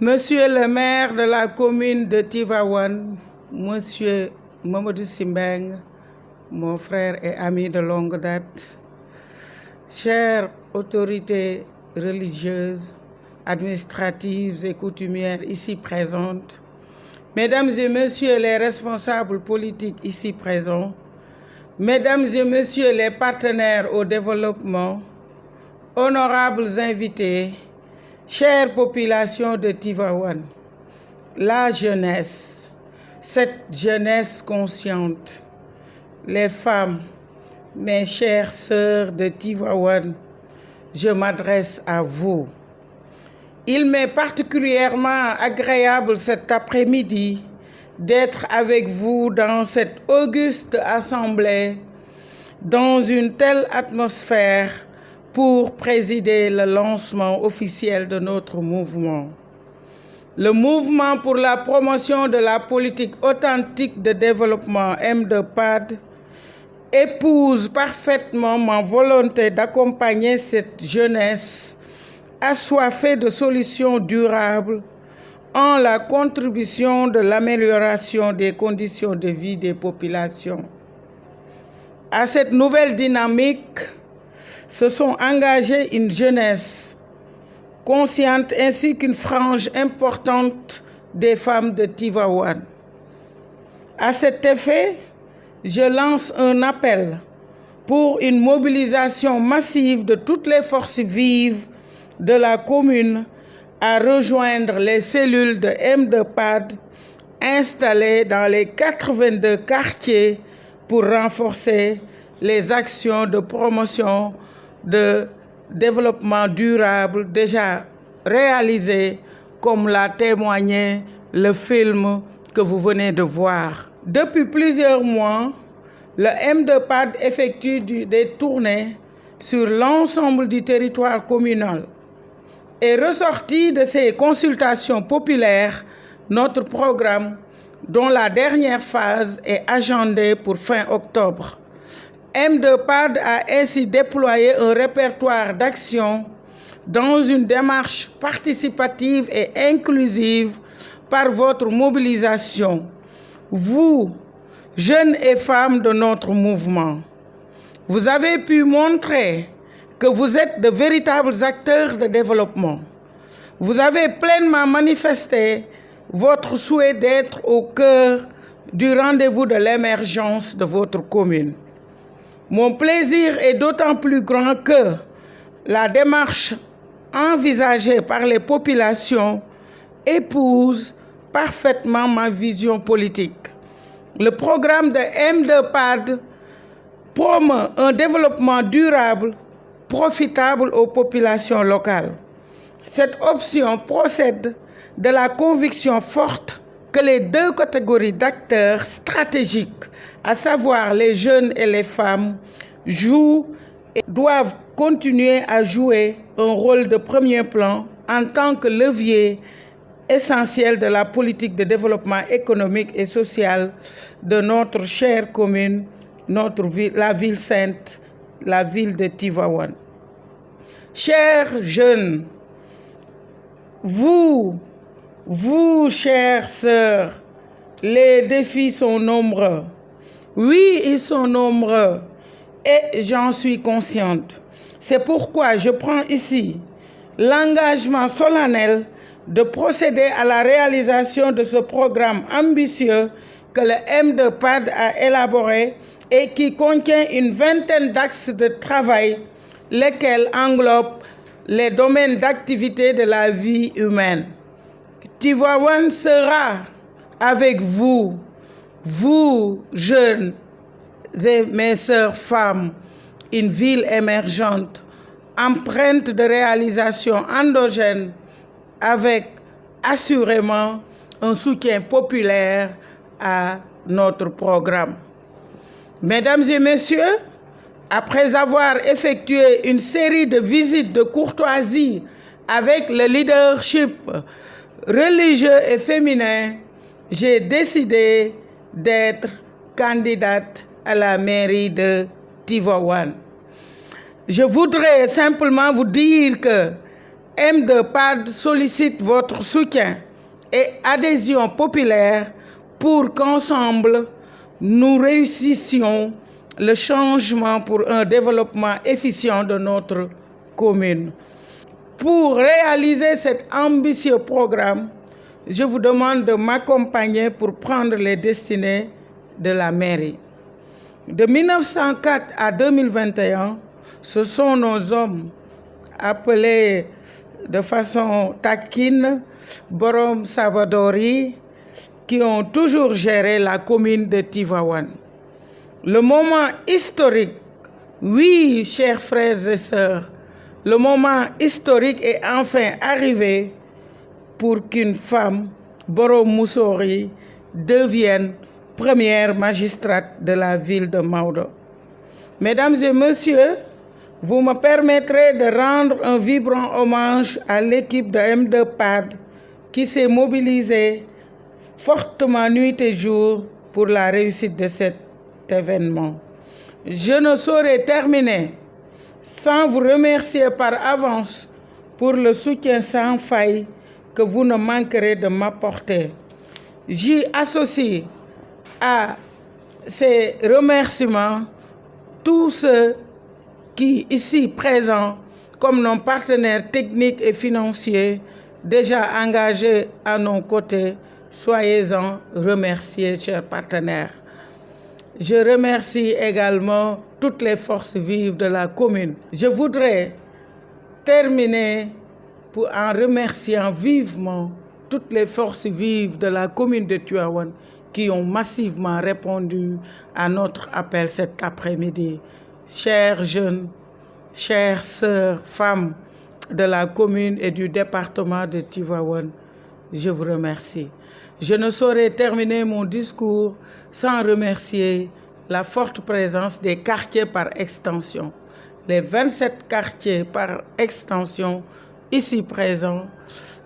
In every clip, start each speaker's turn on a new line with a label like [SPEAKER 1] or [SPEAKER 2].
[SPEAKER 1] Monsieur le maire de la commune de Tivaouane, Monsieur Mamadou Simbeng, mon frère et ami de longue date, chères autorités religieuses, administratives et coutumières ici présentes, Mesdames et Messieurs les responsables politiques ici présents, Mesdames et Messieurs les partenaires au développement, honorables invités, chère population de Tivaouane, la jeunesse, cette jeunesse consciente, les femmes, mes chères sœurs de Tivaouane, je m'adresse à vous. Il m'est particulièrement agréable cet après-midi d'être avec vous dans cette auguste assemblée, dans une telle atmosphère, pour présider le lancement officiel de notre mouvement. Le mouvement pour la promotion de la politique authentique de développement M2PAD épouse parfaitement ma volonté d'accompagner cette jeunesse assoiffée de solutions durables en la contribution de l'amélioration des conditions de vie des populations. À cette nouvelle dynamique, se sont engagées une jeunesse consciente ainsi qu'une frange importante des femmes de Tivaouane. À cet effet, je lance un appel pour une mobilisation massive de toutes les forces vives de la commune à rejoindre les cellules de M2PAD installées dans les 82 quartiers pour renforcer les actions de promotion de développement durable déjà réalisé, comme l'a témoigné le film que vous venez de voir. Depuis plusieurs mois, le M2PAD effectue des tournées sur l'ensemble du territoire communal. Et ressorti de ces consultations populaires, notre programme, dont la dernière phase est agendée pour fin octobre. M2PAD a ainsi déployé un répertoire d'actions dans une démarche participative et inclusive par votre mobilisation. Vous, jeunes et femmes de notre mouvement, vous avez pu montrer que vous êtes de véritables acteurs de développement. Vous avez pleinement manifesté votre souhait d'être au cœur du rendez-vous de l'émergence de votre commune. Mon plaisir est d'autant plus grand que la démarche envisagée par les populations épouse parfaitement ma vision politique. Le programme de M2PAD promeut un développement durable, profitable aux populations locales. Cette option procède de la conviction forte que les deux catégories d'acteurs stratégiques, à savoir les jeunes et les femmes, jouent et doivent continuer à jouer un rôle de premier plan en tant que levier essentiel de la politique de développement économique et social de notre chère commune, la ville sainte, la ville de Tivaouane. Chers jeunes, vous, chères sœurs, les défis sont nombreux. Oui, ils sont nombreux et j'en suis consciente. C'est pourquoi je prends ici l'engagement solennel de procéder à la réalisation de ce programme ambitieux que le M2PAD a élaboré et qui contient une vingtaine d'axes de travail, lesquels englobent les domaines d'activité de la vie humaine. Tivaouane sera avec vous, vous jeunes et mes sœurs femmes, une ville émergente, empreinte de réalisations endogènes, avec assurément un soutien populaire à notre programme. Mesdames et Messieurs, après avoir effectué une série de visites de courtoisie avec le leadership religieux et féminin, j'ai décidé d'être candidate à la mairie de Tivaouane. Je voudrais simplement vous dire que M2PAD sollicite votre soutien et adhésion populaire pour qu'ensemble, nous réussissions le changement pour un développement efficient de notre commune. Pour réaliser cet ambitieux programme, je vous demande de m'accompagner pour prendre les destinées de la mairie. De 1904 à 2021, ce sont nos hommes, appelés de façon taquine Borom Sabadori, qui ont toujours géré la commune de Tivaouane. Le moment historique, oui, chers frères et sœurs, le moment historique est enfin arrivé pour qu'une femme, Borom Moussori, devienne première magistrate de la ville de Maodo. Mesdames et messieurs, vous me permettrez de rendre un vibrant hommage à l'équipe de M2PAD qui s'est mobilisée fortement nuit et jour pour la réussite de cet événement. Je ne saurais terminer sans vous remercier par avance pour le soutien sans faille que vous ne manquerez de m'apporter. J'y associe à ces remerciements tous ceux qui, ici présents, comme nos partenaires techniques et financiers, déjà engagés à nos côtés, soyez-en remerciés, chers partenaires. Je remercie également toutes les forces vives de la commune. Je voudrais terminer en remerciant vivement toutes les forces vives de la commune de Tivaouane qui ont massivement répondu à notre appel cet après-midi. Chers jeunes, chères sœurs, femmes de la commune et du département de Tivaouane, je vous remercie. Je ne saurais terminer mon discours sans remercier la forte présence des quartiers par extension. Les 27 quartiers par extension ici présents,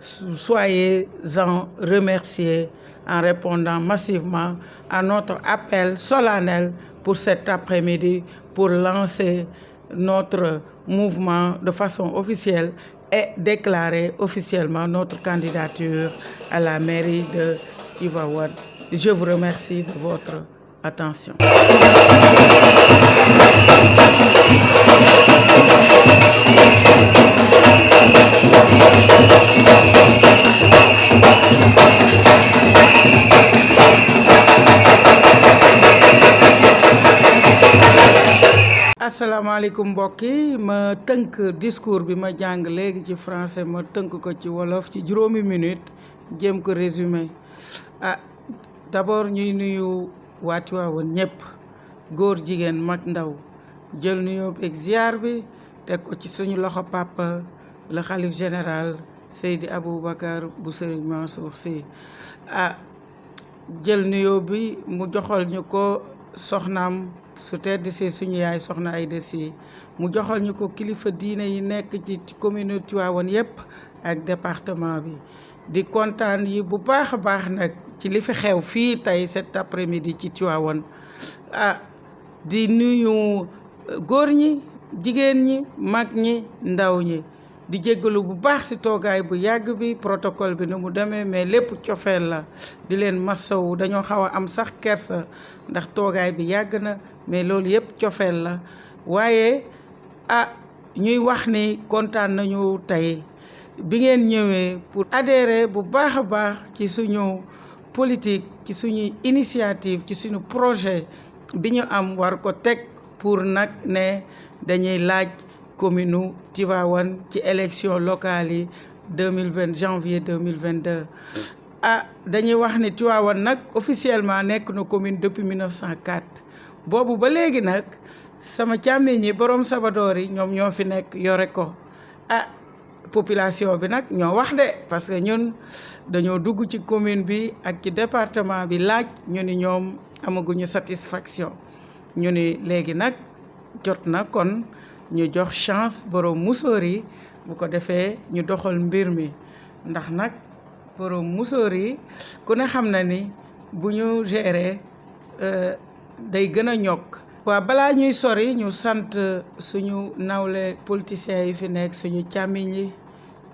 [SPEAKER 1] soyez-en remerciés en répondant massivement à notre appel solennel pour cet après-midi pour lancer notre mouvement de façon officielle et déclarer officiellement notre candidature à la mairie de Tivaouane. Je vous remercie de votre attention. asalaamaaleykum mbokk yi ma tënk discours bi ma jàng léegi ci français ma tënk ko ci wolof ci juróomi minute jéem ko résumé d'abord ñuy nuyu waa Tivaouane ñëpp góor jigéen mag ndaw jël nuyoo beeg ziar bi teg ko ci suñu loxo papa le khalife général Seydi Aboubacar bu Serigne Mansour Sy jël nuyoo bi mu joxal ñu ko soxnaam su tedd si suñu yaay soxna Aïda Sy mu joxal ñu ko kilifa diine yi nekk ci commune Tivaouane yëpp ak département bi di kontaan yi bu baax a baax nag ci li fi xew fii tey cet après-midi ci Tivaouane di nuyu góor ñi jigéen ñi mag ñi ndaw ñi di jéggalu bu baax ci toogaay bu yàgg bi protocole bi ni mu demee mais lépp cofeel la di leen massawu dañoo xaw a am sax kersa ndax toogaay bi yàgg na mais loolu yëpp cofeel la waaye ñuy wax ni kontaan nañu tey bi ngeen ñëwee pour adhérer bu baax a baax ci suñu politique ci suñu initiative ci suñu projet bi ñu am war ko teg pour nag ne dañuy laaj commune Tivaouane ci élection locale yi 2020 janvier 2022 dañuy wax ni Tivaouane nag officiellement nekk na commune depuis 1904 boobu ba léegi nag sama càmmiñ ñi borom sabadoor yi ñoom ñoo fi nekk yore ko population bi nag ñoo wax de parce que ñun dañoo dugg ci commune bi ak ci département bi laaj ñu ni ñoom amaguñu satisfaction ñu ni léegi nag jot na kon ñu jox chance borom musóor yi bu ko defee ñu doxal mbir mi ndax nag borom musóor yi ku ne xam na ni bu ñu gérer day gën a ñokk waaw balaa ñuy sori ñu sant suñu nawle politiciens yi fi nekk suñu càmmiñ yi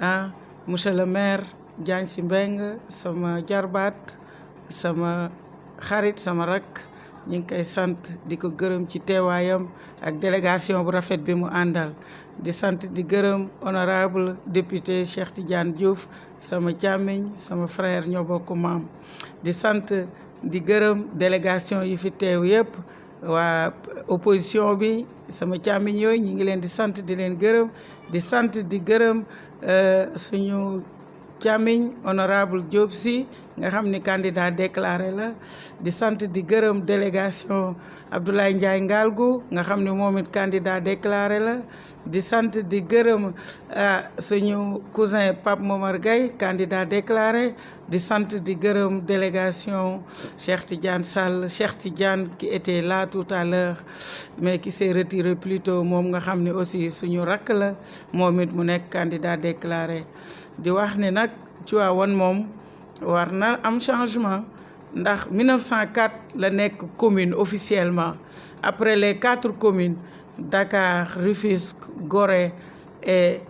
[SPEAKER 1] ah monsieur le maire Diagne Sy Mbengue sama jarbaat sama xarit sama rak ñu ngi koy sant di ko gërëm ci teewaayam ak délégation bu rafet bi mu àndal di sant di gërëm honorable député Cheikh Tidiane Diouf sama càmmiñ sama frère ñoo bokk maam di sant di gërëm délégation yi fi teew yëpp waa opposition bi sama càmmiñ yooyu ñi ngi leen di sant di leen gërëm di sant di gërëm suñu càmmiñ honorable Diop Sy nga xam ni candidat déclaré la di sant di gërëm délégation Abdoulaye Ndiaye Ngalgou nga xam ni moom it candidat déclaré la di sant di gërëm suñu cousin Pape Momar Gueye candidat déclaré di sant di gërëm délégation Cheikh Tidiane Sall Cheikh Tidiane qui était là tout à l'heure mais qui s'est retiré plus tôt moom nga xam ni aussi suñu rakk la moom it mu nekk candidat déclaré di wax ni nag Tivaouane moom war na am changement ndax 1904 la nekk commune officiellement après les 4 communes Dakar Rufisque Gorée et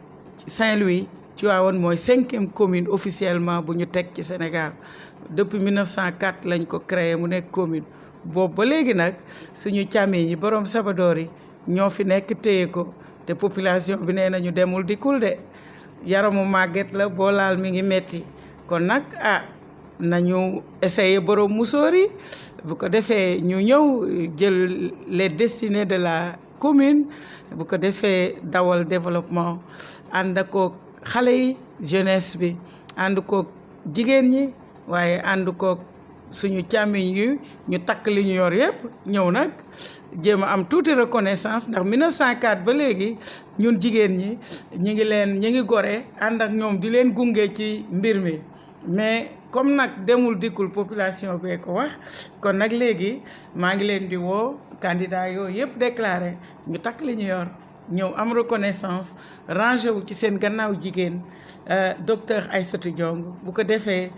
[SPEAKER 1] Saint-Louis Tivaouane mooy 5e commune officiellement bu ñu teg ci Sénégal depuis 1904 lañ ko créé mu nekk commune boobu ba léegi nag suñu càmmiñ yi borom sabadoor yi ñoo fi nekk téye ko te population bi nee nañu demul dikkul de yaramu màgget la boo laal mi ngi metti kon nag nañu essayer borom musóor yi bu ko defee ñu ñëw jël les destinées de la commune bu ko defee dawal développement ànd koog xale yi jeunesse bi ànd koog jigéen ñi waaye ànd koog suñu càmmiñ yi ñu takk li ñu yor yëpp ñëw nag jéem a am tuuti reconnaissance ndax 1904 ba léegi ñun jigéen ñi ñi ngi gore ànd ak ñoom di leen gunge ci mbir mi mais comme nag demul dikkul population bee ko wax kon nag léegi maa ngi leen di woo candidat yooyu yëpp déclaré ñu takk li ñu yor ñëw am reconnaissance rangé wu ci seen gannaaw jigéen docteur Aïssatou Diong bu ko defee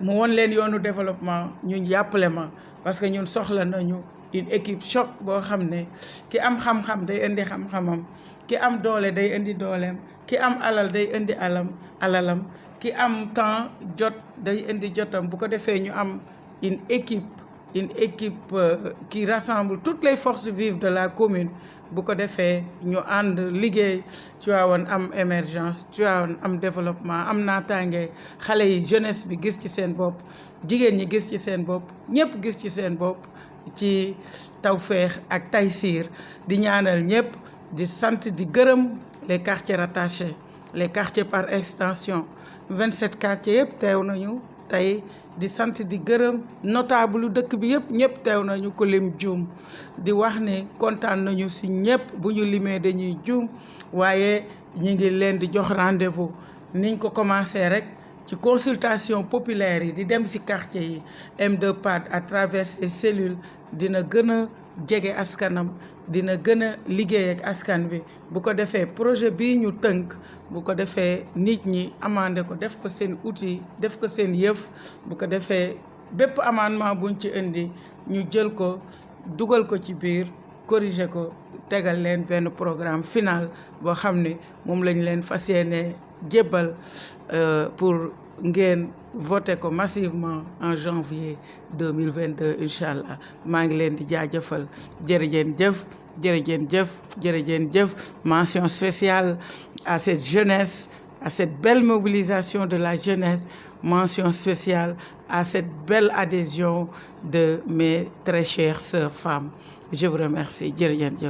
[SPEAKER 1] mu won leen yoonu développement ñun yàppale ma parce que ñun soxla nañu une équipe choc boo xam ne ki am xam-xam day indi xam-xamam ki am doole day indi dooleem ki am alal day indi alalam ki am temps jot day indi jotam bu ko defee ñu am une équipe qui rassemble toutes les forces vives de la commune bu ko defee ñu ànd liggéey Tivaouane am émergence Tivaouane am développement am naataange xale yi jeunesse bi gis ci seen bopp jigéen ñi gis ci seen bopp ñëpp gis ci seen bopp ci tawféex ak taysiir di ñaanal ñëpp di sant di gërëm les quartiers rattachés les quartiers par extension 27 quartiers yëpp teew nañu tey di sant di gërëm notable dëkk bi yëpp ñëpp teew nañu ko lim juum di wax ne kontaan nañu si ñëpp bu ñu limee dañuy juum waaye ñi ngi leen di jox rendez-vous niñ ko commencé rek ci consultation populaire yi di dem si quartier yi M2PAD à travers ses cellules dina gën a jege askanam dina gën a liggéey ak askan bi bu ko defee projet bii ñu tënk bu ko defee nit ñi amandé ko def ko seen outil def ko seen yëf bu ko defee bépp amendement buñ ci indi ñu jël ko dugal ko ci biir corriger ko tegal leen benn programme final boo xam ne moom lañ leen fas yéene jébbal pour ngeen voté ko massivement en janvier 2022 incha allah maa ngi leen di jaajëfal jërëjëf mention spéciale à cette jeunesse à cette belle mobilisation de la jeunesse mention spéciale à cette belle adhésion de mes très chères sœurs femmes je vous remercie jërëjëf